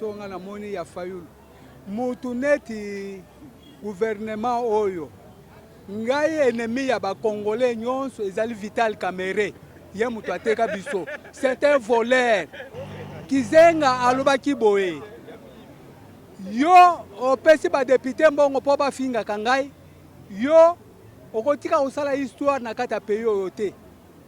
biso nga na moni ya Fayulu mutu neti gouvernement oyo ngai ennemi ya ba congolais nyonso ezali Vital Kamerhe ye mutu ateka biso c'est un voleur kizenga alobaki boye yo opesi ba député mbongo po bafingaka ngai yo okotika kosala histoire na kati ya pays oyo te.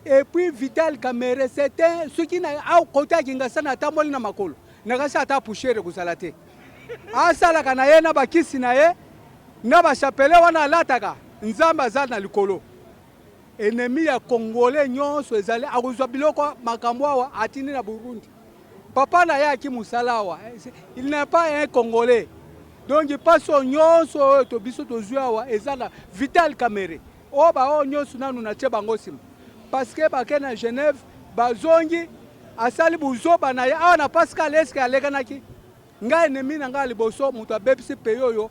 Et puis Vital Kamerhe c'était ce qui n'a côté Kinshasa na tamboli na makolo nakasi ata pushere kusala te asalaka na ye na bakisi na ye na bachapele wana alataka nzambe aza na likolo. Ennemi ya congolais nyonso ezali akozwa biloko makambo awa atindi na Burundi. Papa na ye aki musala awa il n'est pas un congolais. Donc paso nyonso to biso tozwi awa eza na Vital Kamerhe o ba o nyonso nanu na tie bango sima parce que bake na Genève bazongi asali buzoba na ye awa na Pascal eske alekanaki nga ennemi na nga liboso mutu abebisi peyo oyo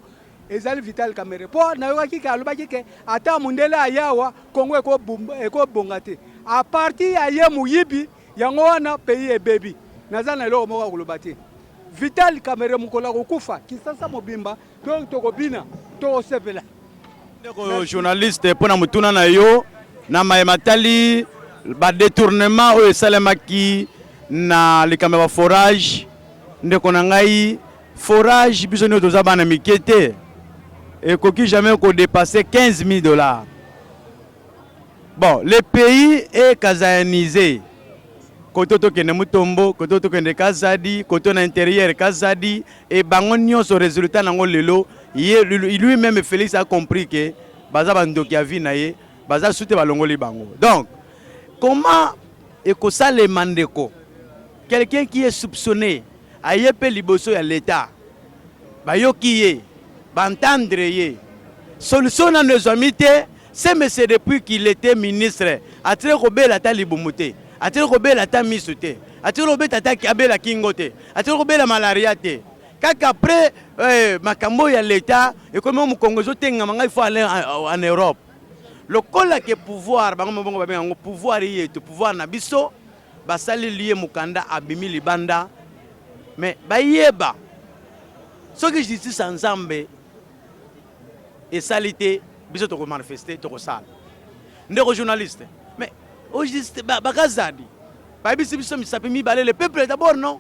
ezali Vital Kamerhe po nayokaki ke alobaki ke ata mundele ayawa Kongo ekobonga te a partir ya ye muyibi yango wana pays ebebi naza na eloko moko koloba te. Vital Kamerhe mukola kokufa kisasa mobimba to tokobina tokosepela. Ndeko journaliste pona mutuna na yo na mayematali ba détournement oyo esalemaki na likambo ya forage ndeko na ngai forage biso nyo toza bana mikete ekoki jamais ko dépasser $15,000. Bon, le pays est kazayanisé. Koto tokende Mutombo, koto tokende Kazadi, koto na intérieur Kazadi et bango nyonso résultat nango lelo lui-même Félix a compris que baza bandoki ya vie na ye baza soute balongoli bango. Donc comment ekosala mandeko quelqu'un qui est soupçonné ayepe liboso ya l'état bayoki ye bantendre ye solution na nos amis te c'est monsieur depuis qu'il était ministre a très robela ta libumuté atiri kobela ta misu te atiri kobeta ta abela kingo te atiri kobela malaria te kaka après makambo ya l'état ekomi mu Congo zotenga manga il faut aller en Europe lokola ke pouvoir bango mbongo babenga pouvoir yetu pouvoir na biso basali lié mukanda abimi libanda mais bayeba soki justice ensemble et salité biso to ko manifester to ko sala ndeko journaliste mais au juste Bakazadi, le peuple d'abord non.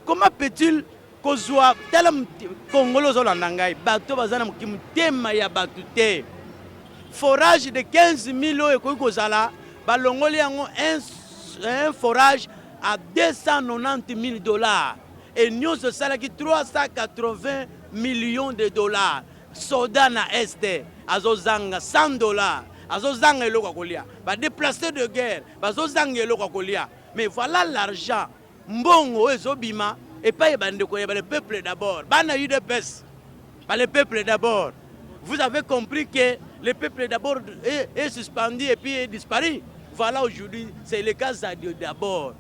Comment peut-il kozwa tellement Congolais zolandangai bato bazana mukimtema ya batute forage de 15,000 euros ko kozala balongoli yango un forage à $290,000 et nous salaki $380 millions. Soda na este azozanga $100 azozanga eloko kolia ba déplacer de guerre bazozanga eloko kolia. Mais voilà l'argent mbongo ezobima et pas bandeko ya le peuple d'abord bana UDPS ba le peuple d'abord. Vous avez compris que le peuple d'abord est suspendu et puis est disparu. Voilà aujourd'hui c'est le cas d'abord.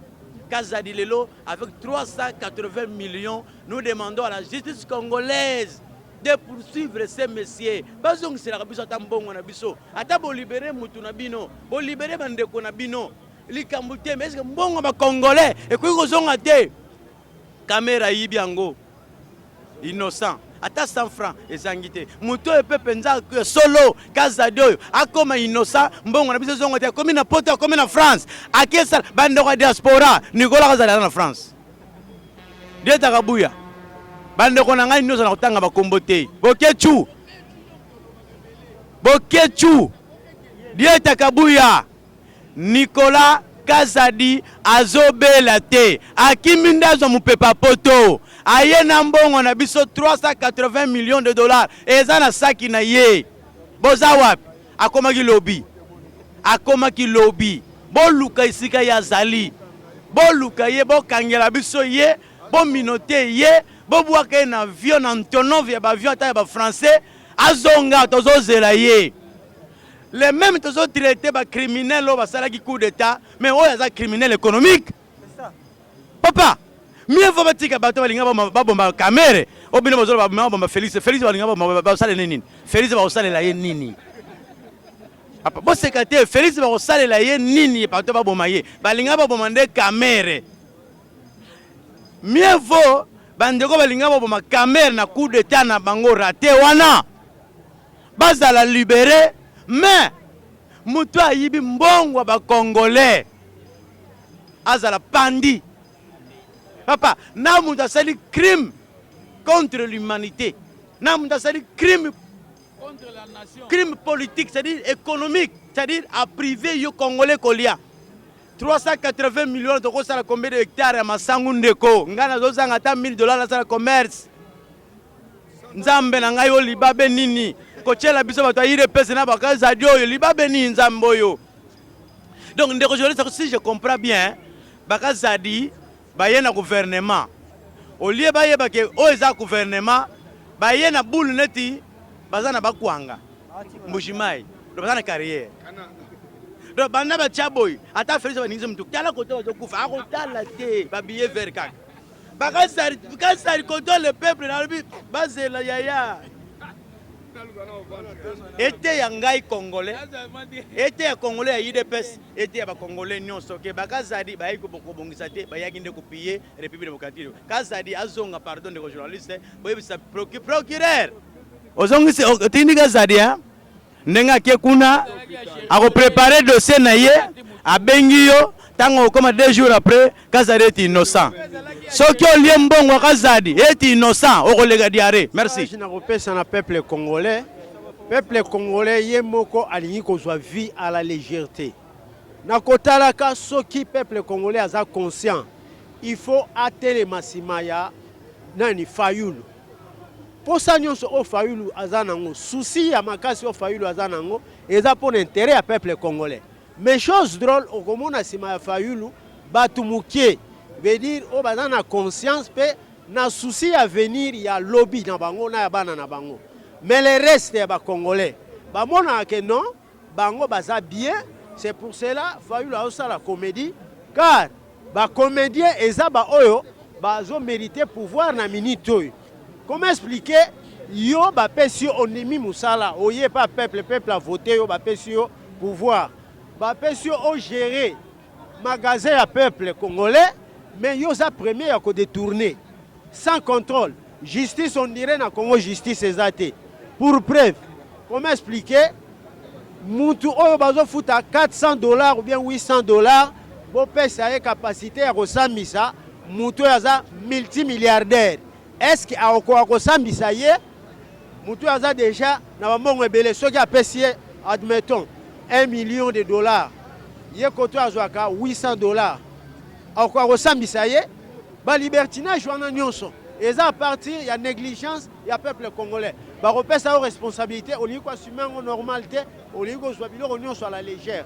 Kazadi Lelo avec 380 millions, nous demandons à la justice congolaise de poursuivre ces messieurs. Parce que c'est la biso tambongo na biso. Ata bo libérer mutu na bino, bo libérer bandeko na bino. Likambute mais est-ce que mbongo ba congolais et ko zonga te. Caméra yibiango. Innocent. Ata 100 francs ezangite. Mutu e pepe nza solo Kazadi oyo akoma innocent mbongo na biso zonga te komi na poto komi na France. Akesa bandeko diaspora Nicolas Kazali na France. Dieta kabuya. Bande ko na ngai nyoso na kotanga bakombo te bokechu Dieta kabuya Nicolas Kazadi azobela te akiminda zo mupepa poto aye na mbongo na biso $380 millions eza na saki na ye boza wapi akomaki lobby boluka isika ya zali boluka ye bokangela biso ye bo minote ye bobuaka na avion na Antonov ya avion ta ba français azonga tozozela ye les mêmes tozo traité ba criminel ba sala ki coup d'état mais oya za criminel économique c'est ça papa mieux vaut batika bato balinga ba bomba camera obino bozo ba bomba Félix balinga ba sala nini Félix ba sala la ye nini papa bo secrétaire Félix ba sala la ye nini bato ba bomba ye balinga ba bomba de camera mieux vaut bandeko balinga boboma Cameroun na coup d'état na bango raté wana bazala libéré mais mutu ayibi mbongo ba congolais azala pandi papa na mutu asali crime contre l'humanité na mutu asali crime contre la nation, crime politique, c'est-à-dire économique, c'est-à-dire à priver yo congolais kolia 380 millions de ça combien d'hectares à Masangu ndeko ngana zozanga ata $1000 na commerce nzambe na ngai yo libabe nini kochela biso bato ayire pese na bakaza dio yo libabe nini nzambe yo. Donc ndeko si je comprends bien bakaza di baye na gouvernement au lieu baye bake o eza gouvernement baye na boule neti bazana bakwanga mbujimai do bazana carrière do banda ba chaboy ata felisa baninze mtu tala koto kufa akotala te babiye vers kaka bakasari koto le peuple na lubi bazela yaya été ya ngai congolais été ya congolais ya UDPS été ya ba congolais nyonso ke bakazadi bayiko bokobongisa te bayaki nde kopier république démocratique kazadi azonga pardon de journaliste boyebisa procureur ozongisi otindika zadi hein nenga ke kuna ako préparer dossier na ye abengi yo tango comme 2 jours après kazadi est innocent soki olie mbongo kazadi est innocent okolega diare. Merci. Je n'apesa na peuple congolais yemoko alingi kozwa vie à la légèreté na kotalaka soki peuple congolais aza conscient il faut atteler masima ya nani Fayulu posa nyonso o Fayulu azanango souci ya makasi o Fayulu azanango eza pour l'intérêt ya peuple congolais mais chose drôle okomona sima ya Fayulu batumukie veut dire o bazana conscience pe na souci à venir ya lobby na bango na ya bana na bango mais le reste ya ba congolais ba mona que non bango baza bien. C'est pour cela Fayulu a aussi la comédie car ba comédien eza ba oyo bazo mériter pouvoir na minute oyo. Comment expliquer yo ba pesi onemi musala oye pas peuple a voté yo ba pesi yo pouvoir ba pesi o gérer magasin ya peuple congolais mais yo za premier à ko détourner sans contrôle justice on dirait na Congo justice ezate pour preuve. Comment expliquer mutu oyo bazo futa $400 ou bien $800 bo pesa ye capacité ya kosambisa mutu yaza multimilliardaire. Est-ce que a kosambisa ye mutu yaza déjà na bamongo ebele soki apesi ye admettons $1 million ye koto azwaka $800 a kosambisa ye ba libertinage wana nyonso eza à partir ya négligence ya peuple congolais ba repesa aux responsabilités au lieu assumer en normalité au lieu ko zwa biloko nyonso à la légère.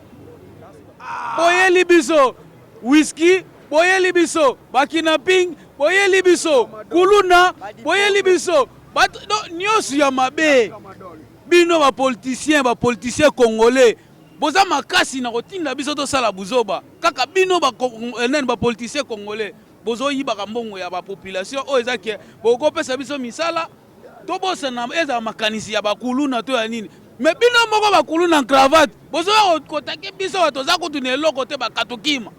Boye libiso whisky boye libiso bakinapping boye libiso kuluna boye libiso nyonso ya mabe bino ba politicien congolais boza makasi na kotinda biso to sala buzoba kaka bino ba politicien congolais bozo yibaka mbongo ya ba population o ezaki boko pesa biso misala to bosa na eza makanisi ya bakuluna to ya nini mais bino moko bakuluna cravate bozo kotake biso to za kutuna eloko te bakatukima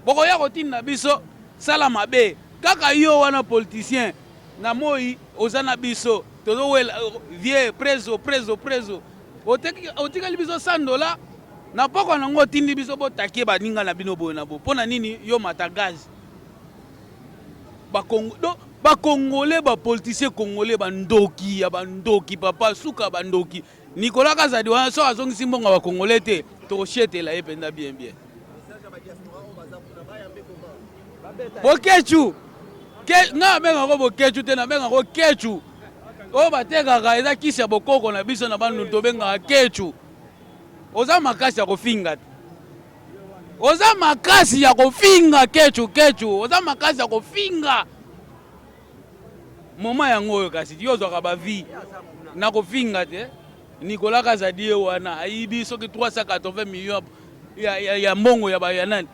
boko ya kotinda biso sala mabe kaka yo wana politicien na moi ozana biso tozo wela vie preso otika biso $100 na poko nango tindi biso botake baninga na bino boye na bo pona nini yo matagazi Congolais, politiciens congolais, bandoki, papa, souka bandoki. Nicolas Kazadi, on a son simbonga ba congolais te, to chete la ependa bien. Bokechu, na benga ko bokechu te na benga ko kechu. O bateka ka eza kisa bokoko na biso na bandu to benga kechu. Oza makasi ya kofinga. Oza makasi ya kofinga kechu. Oza makasi ya kofinga. Moma yango oyo kasi yozwaka ba vie na kofinga te. Nicolas Kazadi wana ayibi soki 380 millions ya mbongo ya nani?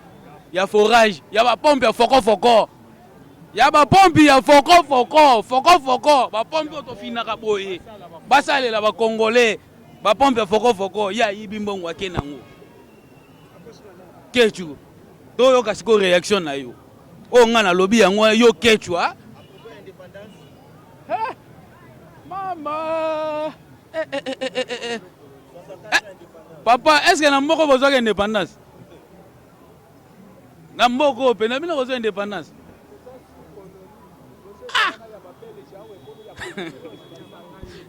Ya forage, ya ba pompe ya foko. Ya ba pompe ya foko. Ba pompe otofinaka boye. Basalela ba congolais, ba pompe ya foko ya yibi mbongo akenango. Kechu to yo kasi ko réaction na yo o nga na lobby yango yo kechu ha Maman. Papa, est-ce que na mboko besoin d'indépendance? Na mboko pe na bino besoin d'indépendance. Ah.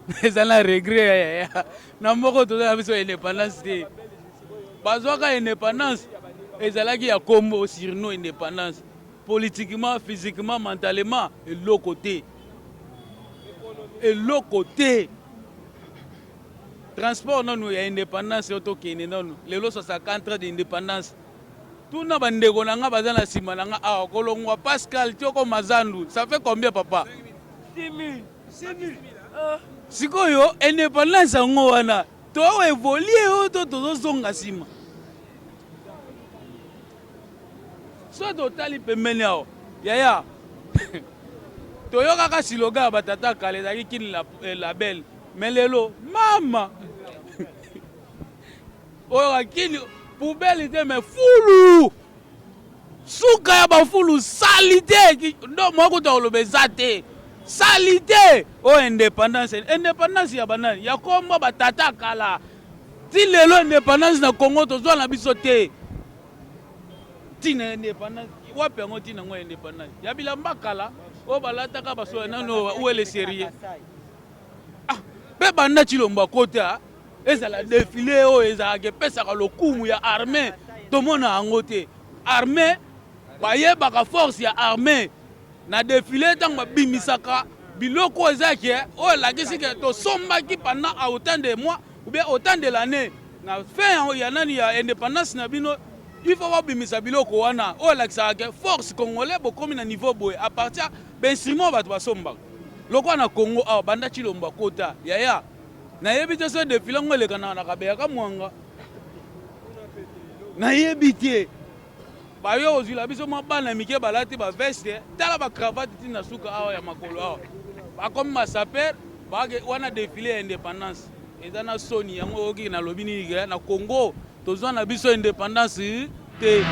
Mais ça n'a regret. Na mboko to na besoin d'indépendance. Besoin d'indépendance. Et ça là qui a combo sur nous indépendance. Politiquement, physiquement, mentalement, et l'autre côté. Et l'autre côté. Transport, non, il y a indépendance, il y a les lots sont 50 d'indépendance. Tout le monde a dit Pascal, ça fait combien, papa? 6 000. Si vous avez indépendance, vous avez évolué, vous avez soit total pembeni ao yaya toyoka ka siloga batata kale zaki kin la belle melelo mama oyo kini poubelle te me fulu suka ya ba fulu salité ndo moko to lobeza te salité o indépendance ya banani ya komba batata kala ti lelo indépendance na Congo to zo na biso te tina indépendance wapi yango tina ngo indépendance ya bilamba kala o balataka baso nano uele sérieux ah pe banda chilomba kota ezala défilé o ezala ke pesa ka lokumu ya armée to mona yango te armée bayebaka force ya armée na défilé tant babimisaka biloko ezake o lakisi ke to sombaki pendant autant de mois ou bien autant de l'année na fin ya nani ya indépendance na bino. Il faut voir bimisa biloko wana o la force congolais bokomi na niveau boy à partir d'instrument bato basomba loko na Congo a banda chilomba kota yaya na yebite so défilé ngole kana na kabeya ka mwanga na yebite bayo ozila biso mabana mike balati ba veste tala ba cravate tina suka awa ya makolo awa bakomi masaper bage wana défilé indépendance ezana soni yango oki na lobini na Congo tozwa na biso indépendance te